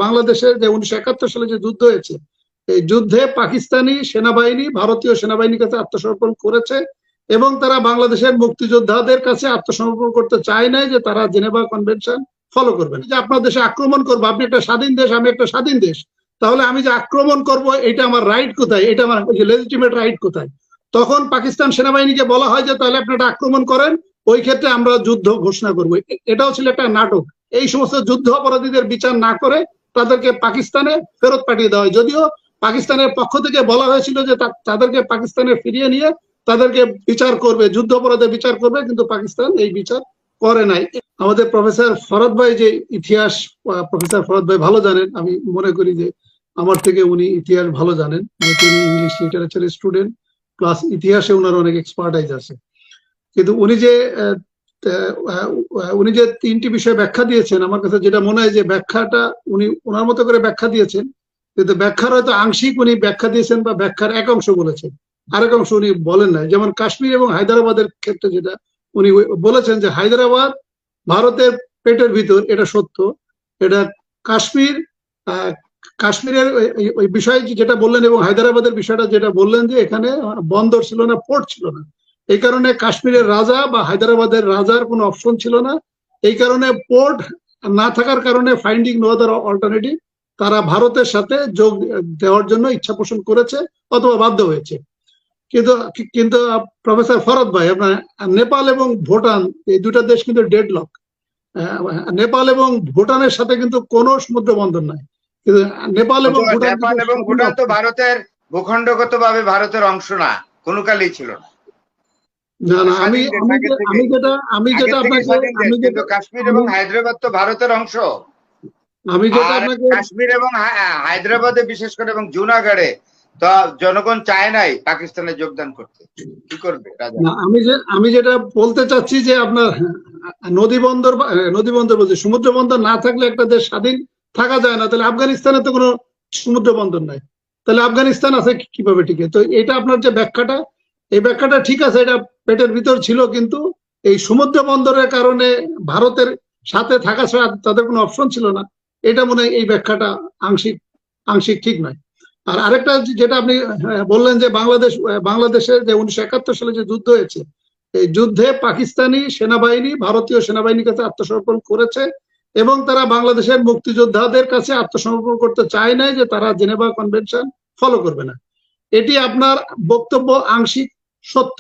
বাংলাদেশের যে 1971 সালে যে যুদ্ধ হয়েছে, এই যুদ্ধে পাকিস্তানি সেনাবাহিনী ভারতীয় সেনাবাহিনীর কাছে আত্মসমর্পণ করেছে এবং তারা বাংলাদেশের মুক্তিযোদ্ধাদের কাছে আত্মসমর্পণ করতে চায় নাই যে তারা জেনেভা কনভেনশন ফলো করবেন। যে আপনার দেশে আক্রমণ করবো, আপনি একটা স্বাধীন দেশ, আমি একটা স্বাধীন দেশ, তাহলে আমি যে আক্রমণ করব এটা আমার রাইট কোথায়, এটা আমার লেজিটিমেট রাইট কোথায়? তখন পাকিস্তান সেনাবাহিনীকে বলা হয় যে তাহলে আপনি একটা আক্রমণ করেন, ওই ক্ষেত্রে আমরা যুদ্ধ ঘোষণা করবো। এটাও ছিল একটা নাটক। এই সমস্ত যুদ্ধ অপরাধীদের বিচার না করে তাদেরকে পাকিস্তানে ফেরত পাঠিয়ে দেওয়া হয়, যদিও পাকিস্তানের পক্ষ থেকে বলা হয়েছিল যে তাদেরকে পাকিস্তানে ফিরিয়ে নিয়ে তাদেরকে বিচার করবে, যুদ্ধ অপরাধে বিচার করবে, কিন্তু পাকিস্তান এই বিচার করে নাই। আমাদের প্রফেসর ফরহাদ ভাই যে ইতিহাস, প্রফেসর ফরহাদ ভাই ভালো জানেন, আমি মনে করি যে আমার থেকে উনি ইতিহাস ভালো জানেন, তিনি ইংলিশ লিটারেচারের স্টুডেন্ট, প্লাস ইতিহাসে ওনার অনেক এক্সপার্টাইজ আছে। কিন্তু উনি যে তিনটি বিষয় ব্যাখ্যা দিয়েছেন, আমার কাছে যেটা মনে হয় যে ব্যাখ্যাটা উনি ওনার মতো করে ব্যাখ্যা দিয়েছেন, কিন্তু ব্যাখ্যার হয়তো আংশিক উনি ব্যাখ্যা দিয়েছেন বা ব্যাখ্যার এক অংশ বলেছেন, আরেক অংশ উনি বলেন নাই। যেমন কাশ্মীর এবং হায়দ্রাবাদের ক্ষেত্রে যেটা উনি বলেছেন যে হায়দ্রাবাদ ভারতের পেটের ভিতর, এটা সত্য। এটা কাশ্মীর, কাশ্মীরের ওই বিষয় যেটা বললেন এবং হায়দ্রাবাদের বিষয়টা যেটা বললেন যে এখানে বন্দর ছিল না, পোর্ট ছিল না, এই কারণে কাশ্মীরের রাজা বা হায়দ্রাবাদের রাজার কোনো অপশন ছিল না। এই কারণে পোর্ট না থাকার কারণে ফাইন্ডিং নো আদার অল্টারনেটিভ, তারা ভারতের সাথে যোগ দেওয়ার জন্য ইচ্ছা পোষণ করেছে অথবা বাধ্য হয়েছে। কিন্তু কিন্তু প্রফেসর ফরহাদ ভাই, আপনার নেপাল এবং ভুটান এই দুটা দেশ কিন্তু ডেডলক। নেপাল এবং ভুটানের সাথে কিন্তু কোনো সমুদ্র বন্দর নাই, কিন্তু নেপাল এবং ভুটান তো ভারতের ভূখণ্ডগতভাবে ভারতের অংশ না, কোনো কালেই ছিল না। না না, আমি যেটা আপনাকে কাশ্মীর এবং হায়দ্রাবাদ তো ভারতের অংশ। আমি যেটা আপনাকে কাশ্মীর এবং হায়দ্রাবাদে বিশেষ করে এবং জুনাগড়ে তো জনগণ চায় নাই পাকিস্তানে যোগদান করতে, কি করবে রাজা? আমি যেটা বলতে চাচ্ছি যে আপনার নদী বন্দর বলছে, সমুদ্র বন্দর না থাকলে একটা দেশ স্বাধীন থাকা যায় না। তাহলে আফগানিস্তানে তো কোনো সমুদ্র বন্দর নাই, তাহলে আফগানিস্তান আছে কিভাবে টিকে? তো এটা আপনার যে ব্যাখ্যাটা, এই ব্যাখ্যাটা ঠিক আছে, এটা পেটের ভিতর ছিল, কিন্তু এই সমুদ্র বন্দরের কারণে ভারতের সাথে থাকা ছাড়া তাদের কোনো অপশন ছিল না, এটা মনে হয় এই ব্যাখ্যাটা আংশিক ঠিক নয়। আর আরেকটা যেটা আপনি বললেন যে বাংলাদেশের যে 1971 সালে যে যুদ্ধ হয়েছে, এই যুদ্ধে পাকিস্তানি সেনাবাহিনী ভারতীয় সেনাবাহিনীর কাছে আত্মসমর্পণ করেছে এবং তারা বাংলাদেশের মুক্তিযোদ্ধাদের কাছে আত্মসমর্পণ করতে চায় নাই যে তারা জেনেভা কনভেনশন ফলো করবে না। এটি আপনার বক্তব্য আংশিক সত্য,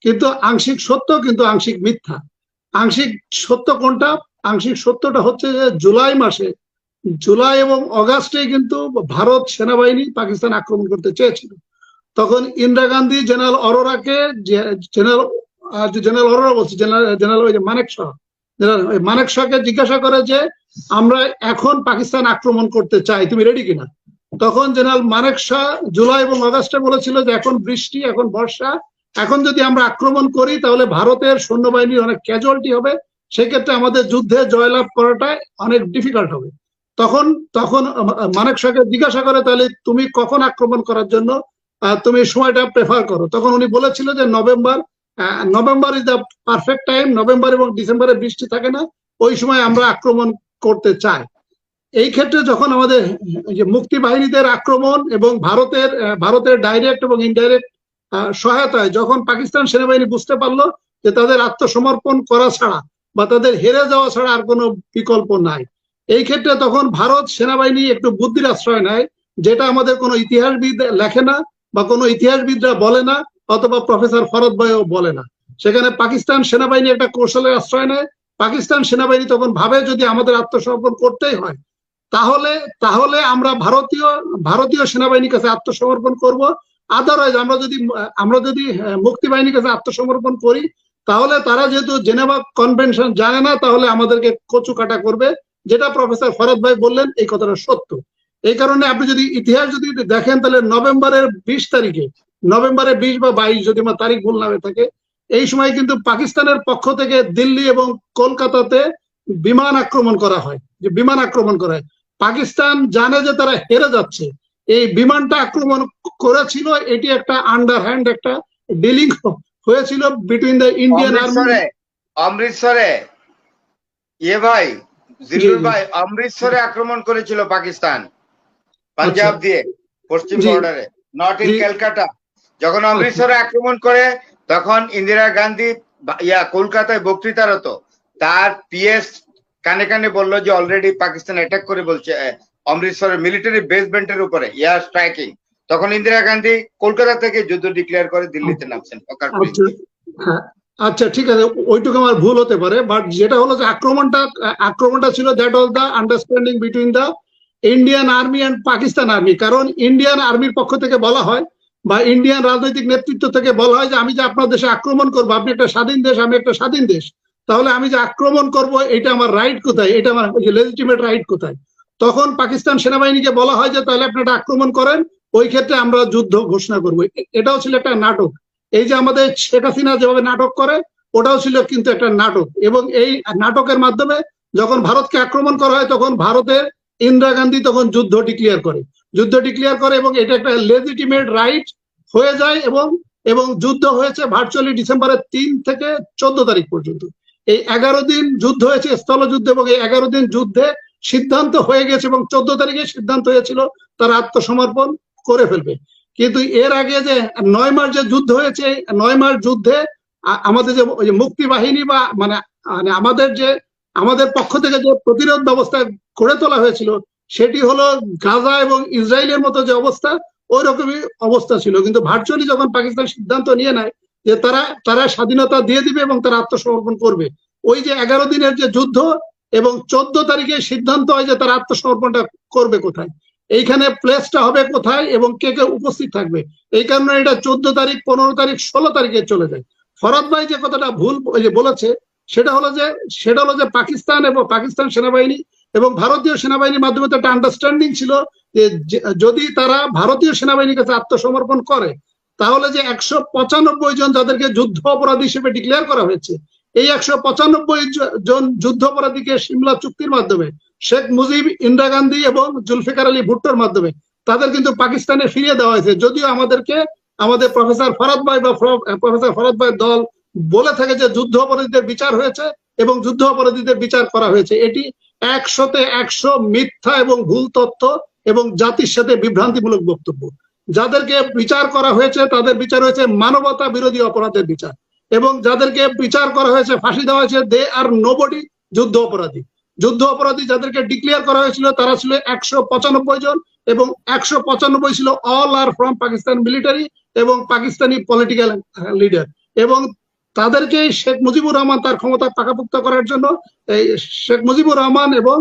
কিন্তু আংশিক সত্য কিন্তু আংশিক মিথ্যা। আংশিক সত্য কোনটা? আংশিক সত্যটা হচ্ছে যে জুলাই এবং অগাস্টে কিন্তু ভারত সেনাবাহিনী পাকিস্তান আক্রমণ করতে চেয়েছিল। তখন ইন্দিরা গান্ধী জেনারেল অরোরাকে জেনারেল অরোরা বলছে, জেনারেল মানেক শাহকে জিজ্ঞাসা করে যে আমরা এখন পাকিস্তান আক্রমণ করতে চাই, তুমি রেডি কিনা? তখন জেনারেল মানেক শাহ জুলাই এবং অগাস্টে বলেছিল যে এখন বৃষ্টি, এখন বর্ষা, এখন যদি আমরা আক্রমণ করি তাহলে ভারতের সৈন্যবাহিনীর অনেক ক্যাজুয়ালিটি হবে, সেক্ষেত্রে আমাদের যুদ্ধে জয়লাভ করাটা অনেক ডিফিকাল্ট হবে। তখন মানেক শাহকে জিজ্ঞাসা করে তাহলে তুমি কখন আক্রমণ করার জন্য তুমি সময়টা প্রেফার করো? তখন উনি বলেছিল যে November is the perfect time, November এবং ডিসেম্বরে বৃষ্টি থাকে না, ওই সময় আমরা আক্রমণ করতে চাই। এই ক্ষেত্রে যখন আমাদের যে মুক্তি বাহিনীদের আক্রমণ এবং ভারতের ডাইরেক্ট এবং ইনডাইরেক্ট সহায়তায় যখন পাকিস্তান সেনাবাহিনী বুঝতে পারলো যে তাদের আত্মসমর্পণ করা ছাড়া বা তাদের হেরে যাওয়া ছাড়া আর কোনো বিকল্প নাই, এই ক্ষেত্রে তখন ভারত সেনাবাহিনী একটু বুদ্ধির আশ্রয় নেয়, যেটা আমাদের কোনো ইতিহাসবিদ লেখে না বা কোনো ইতিহাসবিদরা বলে না, অথবা প্রফেসর ফরহাদ ভাইও বলে না। সেখানে পাকিস্তান সেনাবাহিনী একটা কৌশলের আশ্রয় নেয়। পাকিস্তান সেনাবাহিনী তখন ভাবে যদি আমাদের আত্মসমর্পণ করতেই হয় তাহলে আমরা ভারতীয় সেনাবাহিনীর কাছে আত্মসমর্পণ করব। আদারওয়াইজ আমরা যদি মুক্তি বাহিনীর কাছে আত্মসমর্পণ করি তাহলে তারা যেহেতু জেনেভা কনভেনশন জানে না, তাহলে আমাদেরকে কচু কাটা করবে, যেটা প্রফেসর ফরহাদ ভাই বললেন এই কথাটা সত্য। এই কারণে আপনি যদি ইতিহাস যদি দেখেন তাহলে নভেম্বরের 20 তারিখে, নভেম্বরের 20 বা 22 যদি আমার তারিখ ভুল না হয়ে থাকে, এই সময় কিন্তু পাকিস্তানের পক্ষ থেকে দিল্লি এবং কলকাতাতে বিমান আক্রমণ করা হয়। পাকিস্তান জানে যে তারা হেরে যাচ্ছে, এই বিমানটা আক্রমণ করেছিল। এটি একটা আন্ডারহ্যান্ড একটা ডিলিং হয়েছিল বিটুইন দ্য ইন্ডিয়ান আর্মি। অমৃতসরে ভাই জিল্লুর ভাই, অমৃতসরে আক্রমণ করেছিল পাকিস্তান পাঞ্জাব দিয়ে পশ্চিম জি। বর্ডারে, নট ইন জি। ক্যালকাটা। যখন অমৃতসরে আক্রমণ করে তখন ইন্দিরা গান্ধী কলকাতায় বক্তৃতারত, তার পিএস কানে কানে বললো যে অলরেডি পাকিস্তান অ্যাটাক করে বলছে অমৃতসরের মিলিটারি বেসমেন্টের উপরে এয়ার স্ট্রাইকিং। তখন ইন্দিরা গান্ধী কলকাতা থেকে যুদ্ধ ডিক্লেয়ার করে দিল্লিতে নামছেন। আচ্ছা, হ্যাঁ, আচ্ছা, ঠিক আছে, ওইটুকু আমার ভুল হতে পারে, বাট যেটা হলো যে আক্রমণটা ছিল, that was the understanding between the Indian army and Pakistan army. কারণ ইন্ডিয়ান আর্মির পক্ষ থেকে বলা হয় বা ইন্ডিয়ান রাজনৈতিক নেতৃত্ব থেকে বলা হয় যে আমি যে আপনার দেশে আক্রমণ করবো, আপনি একটা স্বাধীন দেশ, আমি একটা স্বাধীন দেশ, তাহলে আমি যে আক্রমণ করব এটা আমার রাইট কোথায়, এটা আমার লেজিটিমেট রাইট কোথায়। তখন পাকিস্তান সেনাবাহিনীকে বলা হয় যে তাহলে আপনি একটা আক্রমণ করেন, ওই ক্ষেত্রে আমরা যুদ্ধ ঘোষণা করবো। এটাও ছিল একটা নাটক। এই যে আমাদের শেখ হাসিনা যেভাবে নাটক করে, ওটাও ছিল কিন্তু একটা নাটক। এবং এই নাটকের মাধ্যমে যখন ভারতকে আক্রমণ করা হয়, তখন ভারতের ইন্দিরা গান্ধী তখন যুদ্ধ ডিক্লেয়ার করে এবং এটা একটা লেজিটিমেট রাইট হয়ে যায়। এবং যুদ্ধ হয়েছে ভার্চুয়ালি ডিসেম্বরের 3 থেকে 14 তারিখ পর্যন্ত। এই 11 দিন যুদ্ধ হয়েছে, স্থলযুদ্ধ, এবং এই 11 দিন যুদ্ধে সিদ্ধান্ত হয়ে গেছে এবং 14 তারিখে সিদ্ধান্ত হয়েছিল তারা আত্মসমর্পণ করে ফেলবে। কিন্তু এর আগে যে 9 মাস যে যুদ্ধ হয়েছে, 9 মাস যুদ্ধে আমাদের যে মুক্তি বাহিনী বা মানে আমাদের পক্ষ থেকে যে প্রতিরোধ ব্যবস্থা গড়ে তোলা হয়েছিল, সেটি হলো গাজা এবং ইসরায়েলের মতো যে অবস্থা, ওই রকমই অবস্থা ছিল। কিন্তু ভার্চুয়ালি যখন পাকিস্তান সিদ্ধান্ত নিয়ে নেয় যে তারা স্বাধীনতা দিয়ে দিবে এবং তারা আত্মসমর্পণ করবে, ওই যে 11 দিনের যে যুদ্ধ এবং 14 তারিখে সিদ্ধান্ত হয় যে তারা আত্মসমর্পণটা করবে কোথায়, এইখানে প্লেসটা হবে কোথায় এবং কে কে উপস্থিত থাকবে, এই কারণে এটা 14 তারিখ, 15 তারিখ, 16 তারিখে চলে যায়। ফরাদ ভাই যে কথাটা ভুল বলেছে, সেটা হলো যে পাকিস্তান সেনাবাহিনী এবং ভারতীয় সেনাবাহিনীর মাধ্যমে তো একটা আন্ডারস্ট্যান্ডিং ছিল যে যদি তারা ভারতীয় সেনাবাহিনীর কাছে আত্মসমর্পণ করে, তাহলে যে 195 জন যাদেরকে যুদ্ধ অপরাধী হিসেবে ডিক্লেয়ার করা হয়েছে, এই 195 জন যুদ্ধ অপরাধীকে সিমলা চুক্তির মাধ্যমে শেখ মুজিব, ইন্দিরা গান্ধী এবং জুলফিকার আলী ভুট্টোর মাধ্যমে তাদের কিন্তু পাকিস্তানে ফিরিয়ে দেওয়া হয়েছে। যদিও আমাদের প্রফেসর ফরাদ ভাই দল বলে থাকে যে যুদ্ধ অপরাধীদের বিচার হয়েছে এবং যুদ্ধ অপরাধীদের বিচার করা হয়েছে, এটি 100-তে 100 মিথ্যা এবং ভুল তথ্য এবং জাতির সাথে বিভ্রান্তিমূলক বক্তব্য। যাদেরকে বিচার করা হয়েছে তাদের বিচার হয়েছে মানবতা বিরোধী অপরাধের বিচার, এবং যাদেরকে বিচার করা হয়েছে, ফাঁসি দেওয়া হয়েছে, দে আর নোবডি যুদ্ধ অপরাধী যাদেরকে ডিক্লেয়ার করা হয়েছিল তারা ছিল 195 জন, এবং 195 ছিল all are from Pakistan military এবং পাকিস্তানি পলিটিক্যাল লিডার। এবং তাদেরকে শেখ মুজিবুর রহমান তার ক্ষমতা পাকাপোক্ত করার জন্য এই শেখ মুজিবুর রহমান এবং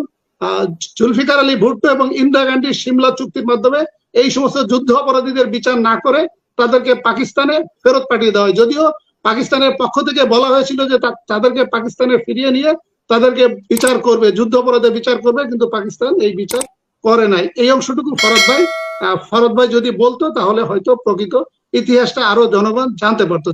জুলফিকার আলী ভুট্টো এবং ইন্দিরা গান্ধী সিমলা চুক্তির মাধ্যমে এই সমস্ত যুদ্ধ অপরাধীদের বিচার না করে তাদেরকে পাকিস্তানে ফেরত পাঠিয়ে দেওয়া হয়। যদিও পাকিস্তানের পক্ষ থেকে বলা হয়েছিল যে তাদেরকে পাকিস্তানে ফিরিয়ে নিয়ে তাদেরকে বিচার করবে, যুদ্ধ অপরাধের বিচার করবে, কিন্তু পাকিস্তান এই বিচার করে নাই। এই অংশটুকু ফরাদ ভাই যদি বলতো তাহলে হয়তো প্রকৃত ইতিহাসটা আরো জনগণ জানতে পারতো।